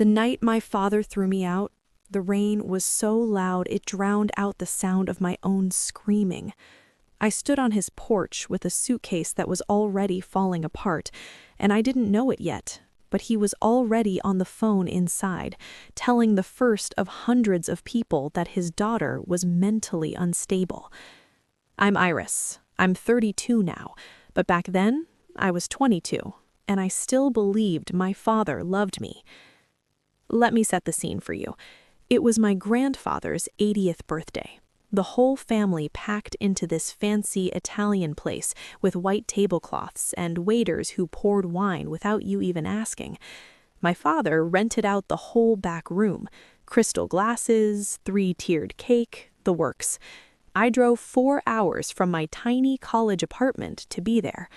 The night my father threw me out, the rain was so loud it drowned out the sound of my own screaming. I stood on his porch with a suitcase that was already falling apart, and I didn't know it yet, but he was already on the phone inside, telling the first of hundreds of people that his daughter was mentally unstable. I'm Iris. I'm 32 now, but back then, I was 22, and I still believed my father loved me. Let me set the scene for you. It was my grandfather's 80th birthday. The whole family packed into this fancy Italian place with white tablecloths and waiters who poured wine without you even asking. My father rented out the whole back room, crystal glasses, 3-tiered cake, the works. I drove 4 hours from my tiny college apartment to be there.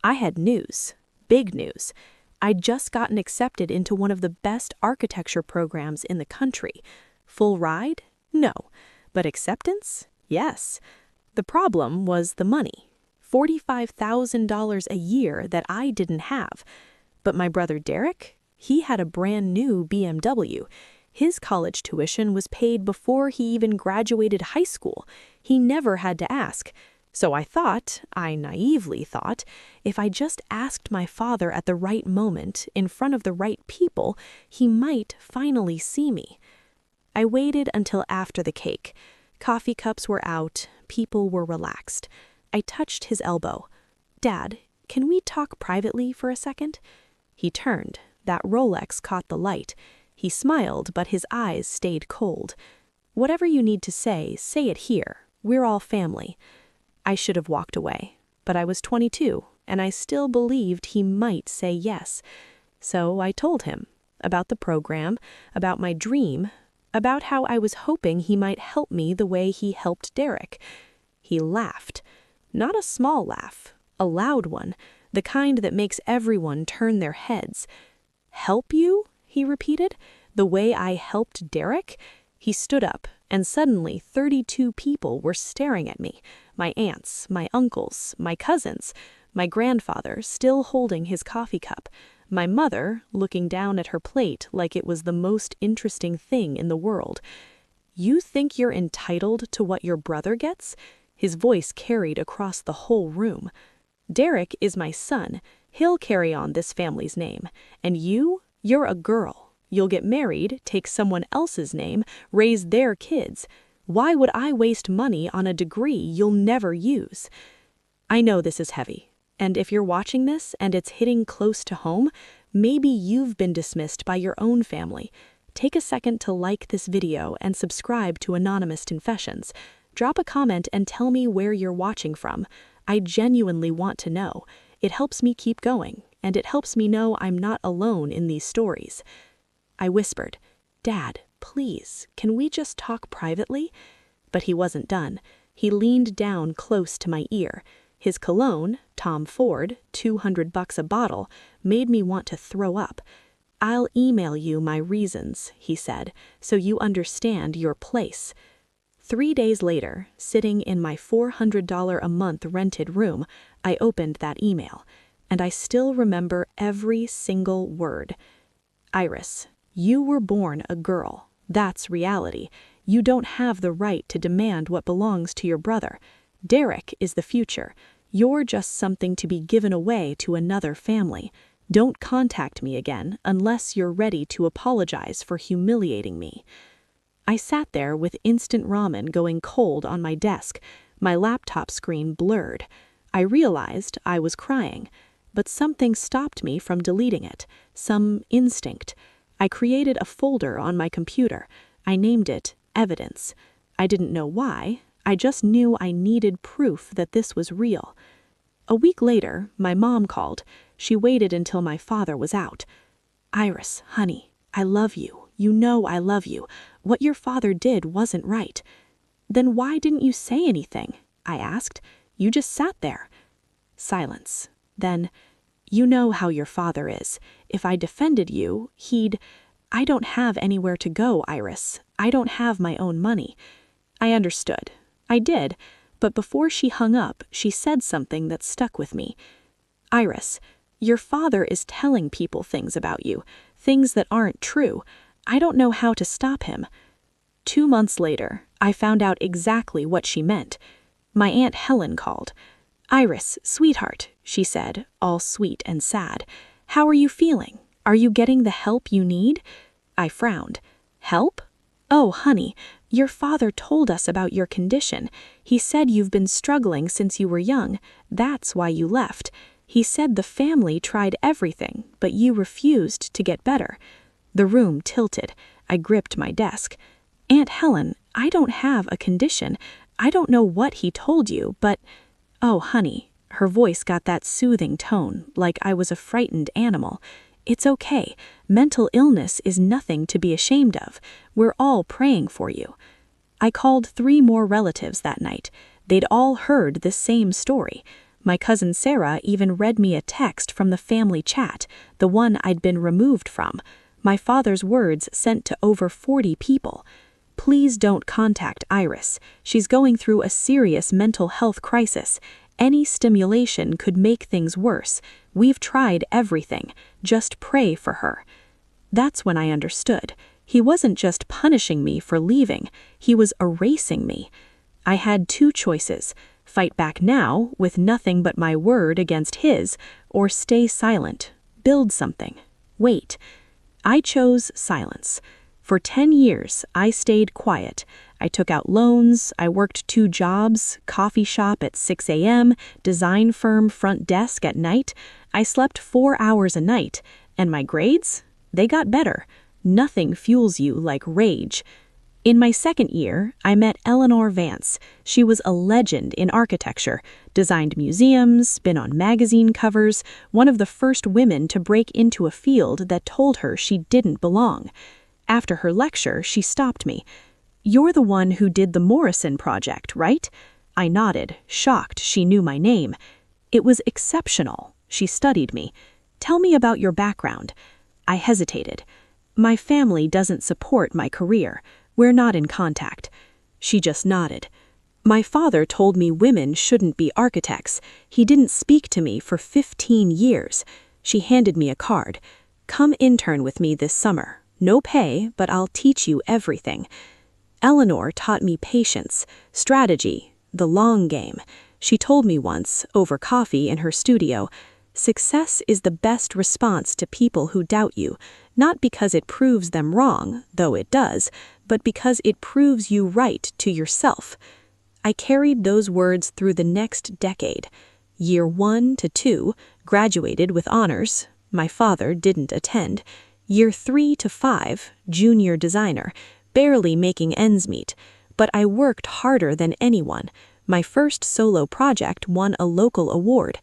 I had news, big news. I'd just gotten accepted into one of the best architecture programs in the country. Full ride? No. But acceptance? Yes. The problem was the money. $45,000 a year that I didn't have. But my brother Derek? He had a brand new BMW. His college tuition was paid before he even graduated high school. He never had to ask. So I naively thought, if I just asked my father at the right moment, in front of the right people, he might finally see me. I waited until after the cake. Coffee cups were out, people were relaxed. I touched his elbow. "Dad, can we talk privately for a second?" He turned. That Rolex caught the light. He smiled, but his eyes stayed cold. "Whatever you need to say it here. We're all family." I should have walked away, but I was 22, and I still believed he might say yes. So I told him about the program, about my dream, about how I was hoping he might help me the way he helped Derek. He laughed. Not a small laugh, a loud one, the kind that makes everyone turn their heads. "Help you?" he repeated. "The way I helped Derek?" He stood up, and suddenly 32 people were staring at me. My aunts, my uncles, my cousins, my grandfather still holding his coffee cup, my mother looking down at her plate like it was the most interesting thing in the world. "You think you're entitled to what your brother gets?" His voice carried across the whole room. "Derek is my son. He'll carry on this family's name. And you're a girl. You'll get married, take someone else's name, raise their kids. Why would I waste money on a degree you'll never use?" I know this is heavy, and if you're watching this and it's hitting close to home, maybe you've been dismissed by your own family. Take a second to like this video and subscribe to Anonymous Confessions. Drop a comment and tell me where you're watching from. I genuinely want to know. It helps me keep going, and it helps me know I'm not alone in these stories. I whispered, "Dad, please, can we just talk privately?" But he wasn't done. He leaned down close to my ear. His cologne, Tom Ford, $200 a bottle, made me want to throw up. "I'll email you my reasons," he said, "so you understand your place." 3 days later, sitting in my $400 a month rented room, I opened that email, and I still remember every single word. "Iris, you were born a girl. That's reality. You don't have the right to demand what belongs to your brother. Derek is the future. You're just something to be given away to another family. Don't contact me again unless you're ready to apologize for humiliating me." I sat there with instant ramen going cold on my desk, my laptop screen blurred. I realized I was crying, but something stopped me from deleting it, some instinct. I created a folder on my computer. I named it Evidence. I didn't know why. I just knew I needed proof that this was real. A week later, my mom called. She waited until my father was out. "Iris, honey, I love you. You know I love you. What your father did wasn't right." "Then why didn't you say anything?" I asked. "You just sat there." Silence. Then, "You know how your father is. If I defended you, I don't have anywhere to go, Iris. I don't have my own money." I understood. I did, but before she hung up, she said something that stuck with me. "Iris, your father is telling people things about you, things that aren't true. I don't know how to stop him." 2 months later, I found out exactly what she meant. My Aunt Helen called. "Iris, sweetheart," she said, all sweet and sad. "How are you feeling? Are you getting the help you need?" I frowned. "Help? Oh, honey, your father told us about your condition. He said you've been struggling since you were young. That's why you left. He said the family tried everything, but you refused to get better." The room tilted. I gripped my desk. "Aunt Helen, I don't have a condition. I don't know what he told you, but—" "Oh, honey," her voice got that soothing tone, like I was a frightened animal. "It's okay. Mental illness is nothing to be ashamed of. We're all praying for you." I called 3 more relatives that night. They'd all heard the same story. My cousin Sarah even read me a text from the family chat, the one I'd been removed from. My father's words sent to over 40 people. "Please don't contact Iris. She's going through a serious mental health crisis. Any stimulation could make things worse. We've tried everything. Just pray for her." That's when I understood. He wasn't just punishing me for leaving. He was erasing me. I had 2 choices: fight back now, with nothing but my word against his, or stay silent, build something, wait. I chose silence. For 10 years, I stayed quiet. I took out loans, I worked 2 jobs, coffee shop at 6 a.m., design firm front desk at night. I slept 4 hours a night, and my grades? They got better. Nothing fuels you like rage. In my 2nd year, I met Eleanor Vance. She was a legend in architecture, designed museums, been on magazine covers, one of the first women to break into a field that told her she didn't belong. After her lecture, she stopped me. "You're the one who did the Morrison project, right?" I nodded, shocked she knew my name. "It was exceptional." She studied me. "Tell me about your background." I hesitated. "My family doesn't support my career. We're not in contact." She just nodded. "My father told me women shouldn't be architects. He didn't speak to me for 15 years. She handed me a card. "Come intern with me this summer. No pay, but I'll teach you everything." Eleanor taught me patience, strategy, the long game. She told me once, over coffee in her studio, "Success is the best response to people who doubt you, not because it proves them wrong, though it does, but because it proves you right to yourself." I carried those words through the next decade. Year 1 to 2, graduated with honors. My father didn't attend. Year 3 to 5, junior designer, barely making ends meet. But I worked harder than anyone. My first solo project won a local award.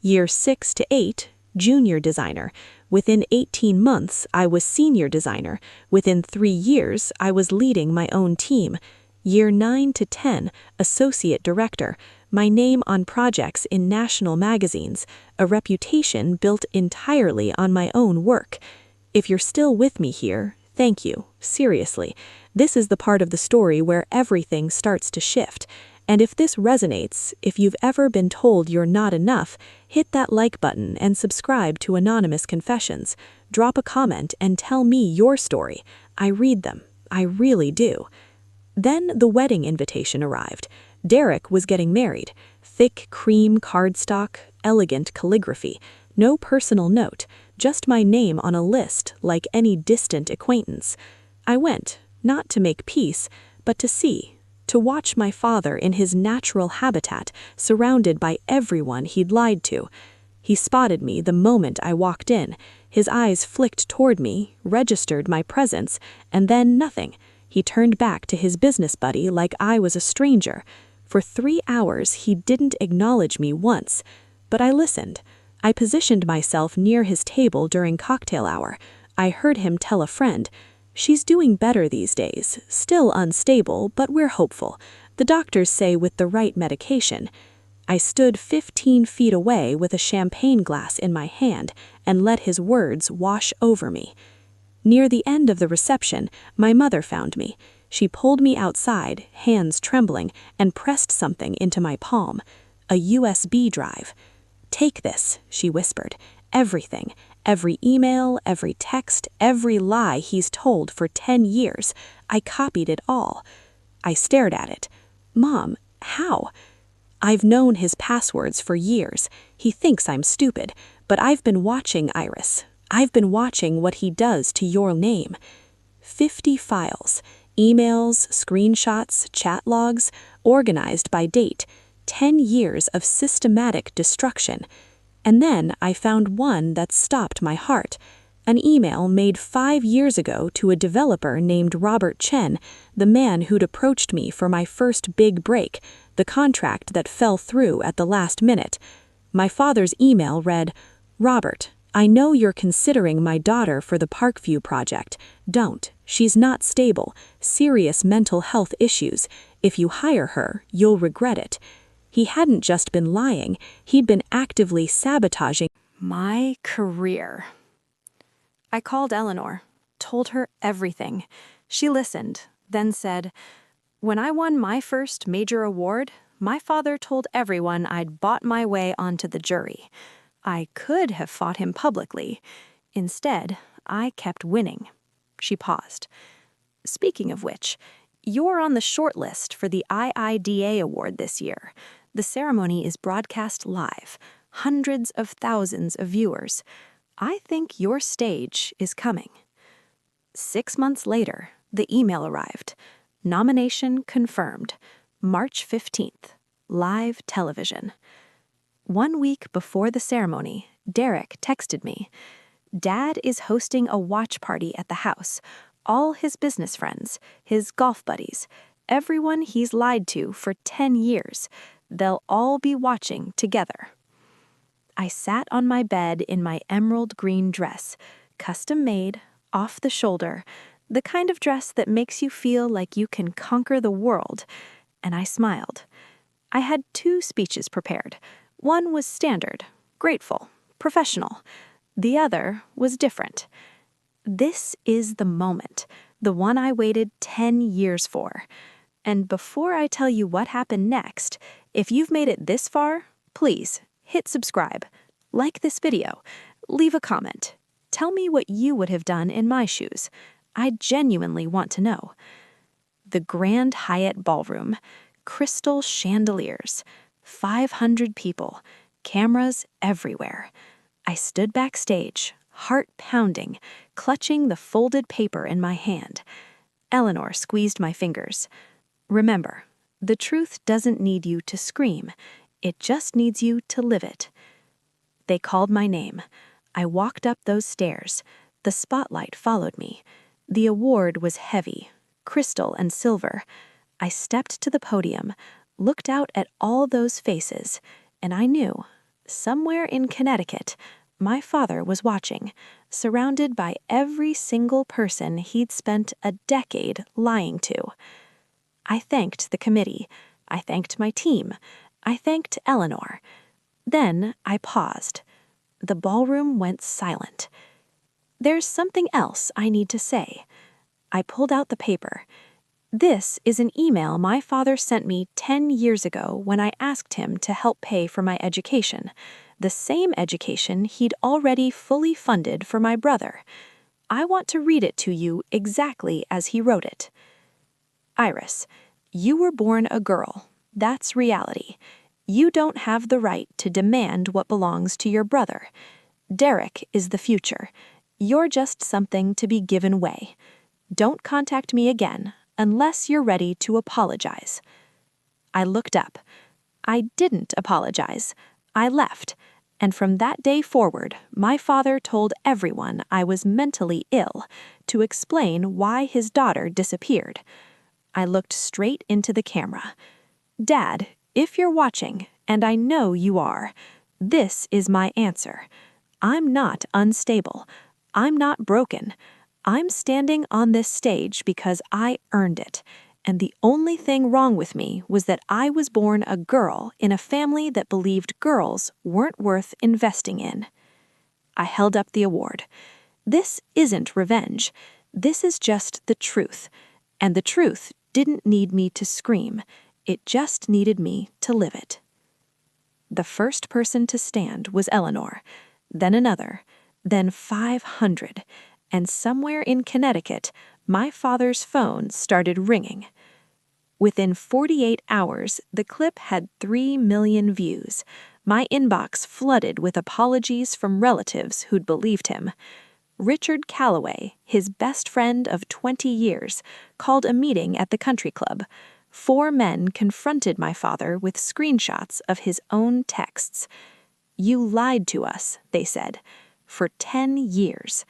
Year 6 to 8, junior designer. Within 18 months, I was senior designer. Within 3 years, I was leading my own team. Year 9 to 10, associate director. My name on projects in national magazines, a reputation built entirely on my own work. If you're still with me here, thank you, seriously. This is the part of the story where everything starts to shift. And if this resonates, if you've ever been told you're not enough, hit that like button and subscribe to Anonymous Confessions. Drop a comment and tell me your story. I read them. I really do. Then the wedding invitation arrived. Derek was getting married. Thick cream cardstock, elegant calligraphy. No personal note, just my name on a list like any distant acquaintance. I went, not to make peace, but to see, to watch my father in his natural habitat, surrounded by everyone he'd lied to. He spotted me the moment I walked in. His eyes flicked toward me, registered my presence, and then nothing. He turned back to his business buddy like I was a stranger. For 3 hours, he didn't acknowledge me once, but I listened. I positioned myself near his table during cocktail hour. I heard him tell a friend, "She's doing better these days, still unstable, but we're hopeful. The doctors say with the right medication." I stood 15 feet away with a champagne glass in my hand and let his words wash over me. Near the end of the reception, my mother found me. She pulled me outside, hands trembling, and pressed something into my palm. A USB drive. "Take this," she whispered. "Everything. Every email, every text, every lie he's told for 10 years. I copied it all. I stared at it. Mom, how? I've known his passwords for years. He thinks I'm stupid, but I've been watching, Iris. I've been watching what he does to your name. 50 files, emails, screenshots, chat logs, organized by date. 10 years of systematic destruction. And then I found one that stopped my heart. An email made 5 years ago to a developer named Robert Chen, the man who'd approached me for my first big break, the contract that fell through at the last minute. My father's email read, "Robert, I know you're considering my daughter for the Parkview project. Don't. She's not stable. Serious mental health issues. If you hire her, you'll regret it." He hadn't just been lying, he'd been actively sabotaging my career. I called Eleanor, told her everything. She listened, then said, "When I won my first major award, my father told everyone I'd bought my way onto the jury. I could have fought him publicly. Instead, I kept winning." She paused. "Speaking of which, you're on the short list for the IIDA award this year. The ceremony is broadcast live, hundreds of thousands of viewers. I think your stage is coming." 6 months later, the email arrived. Nomination confirmed. March 15th. Live television. 1 week before the ceremony, Derek texted me. "Dad is hosting a watch party at the house. All his business friends, his golf buddies, everyone he's lied to for 10 years. They'll all be watching together." I sat on my bed in my emerald green dress, custom made, off the shoulder, the kind of dress that makes you feel like you can conquer the world, and I smiled. I had 2 speeches prepared. One was standard, grateful, professional. The other was different. This is the moment, the one I waited 10 years for. And before I tell you what happened next, if you've made it this far, please hit subscribe, like this video, leave a comment. Tell me what you would have done in my shoes. I genuinely want to know. The Grand Hyatt Ballroom, crystal chandeliers, 500 people, cameras everywhere. I stood backstage, heart pounding, clutching the folded paper in my hand. Eleanor squeezed my fingers. "Remember, the truth doesn't need you to scream. It just needs you to live it." They called my name. I walked up those stairs. The spotlight followed me. The award was heavy, crystal and silver. I stepped to the podium, looked out at all those faces, and I knew, somewhere in Connecticut, my father was watching, surrounded by every single person he'd spent a decade lying to. I thanked the committee. I thanked my team. I thanked Eleanor. Then I paused. The ballroom went silent. There's something else I need to say. I pulled out the paper. This is an email my father sent me 10 years ago when I asked him to help pay for my education, the same education he'd already fully funded for my brother. I want to read it to you exactly as he wrote it. "Iris, you were born a girl. That's reality. You don't have the right to demand what belongs to your brother. Derek is the future. You're just something to be given way. Don't contact me again unless you're ready to apologize." I looked up. I didn't apologize. I left. And from that day forward, my father told everyone I was mentally ill to explain why his daughter disappeared. I looked straight into the camera. "Dad, if you're watching, and I know you are, this is my answer. I'm not unstable. I'm not broken. I'm standing on this stage because I earned it, and the only thing wrong with me was that I was born a girl in a family that believed girls weren't worth investing in." I held up the award. This isn't revenge. This is just the truth. And the truth didn't need me to scream. It just needed me to live it. The first person to stand was Eleanor, then another, Then 500, and somewhere in Connecticut, my father's phone started ringing. Within 48 hours, the clip had 3 million views. My inbox flooded with apologies from relatives who'd believed him. Richard Calloway, his best friend of 20 years, called a meeting at the country club. 4 men confronted my father with screenshots of his own texts. "You lied to us," they said, "for 10 years."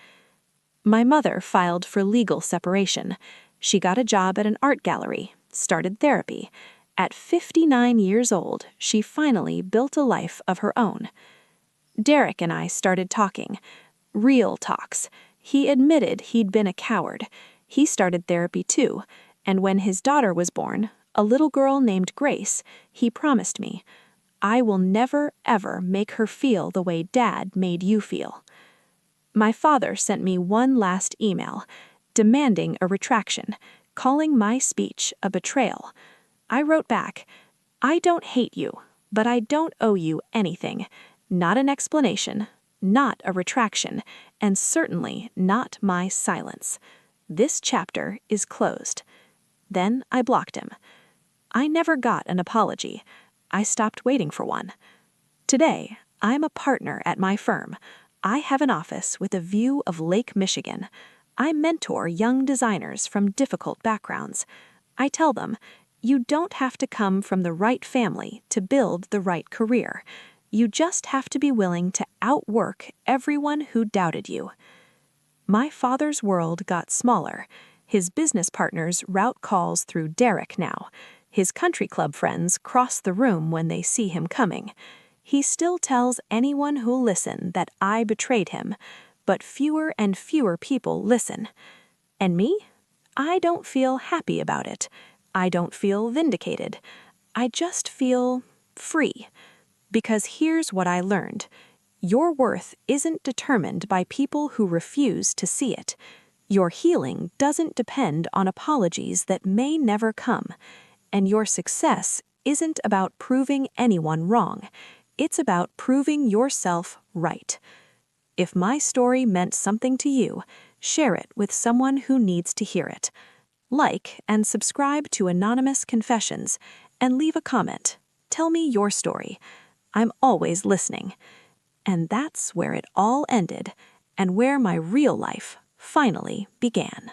My mother filed for legal separation. She got a job at an art gallery, started therapy. At 59 years old, she finally built a life of her own. Derek and I started talking. Real talks. He admitted he'd been a coward. He started therapy too, and when his daughter was born, a little girl named Grace, he promised me, "I will never, ever make her feel the way Dad made you feel." My father sent me one last email, demanding a retraction, calling my speech a betrayal. I wrote back, "I don't hate you, but I don't owe you anything. Not an explanation, not a retraction, and certainly not my silence. This chapter is closed." Then I blocked him. I never got an apology. I stopped waiting for one. Today, I'm a partner at my firm. I have an office with a view of Lake Michigan. I mentor young designers from difficult backgrounds. I tell them, you don't have to come from the right family to build the right career. You just have to be willing to outwork everyone who doubted you. My father's world got smaller. His business partners route calls through Derek now. His country club friends cross the room when they see him coming. He still tells anyone who'll listen that I betrayed him, but fewer and fewer people listen. And me? I don't feel happy about it. I don't feel vindicated. I just feel free. Because here's what I learned. Your worth isn't determined by people who refuse to see it. Your healing doesn't depend on apologies that may never come. And your success isn't about proving anyone wrong. It's about proving yourself right. If my story meant something to you, share it with someone who needs to hear it. Like and subscribe to Anonymous Confessions, and leave a comment. Tell me your story. I'm always listening. And that's where it all ended, and where my real life finally began.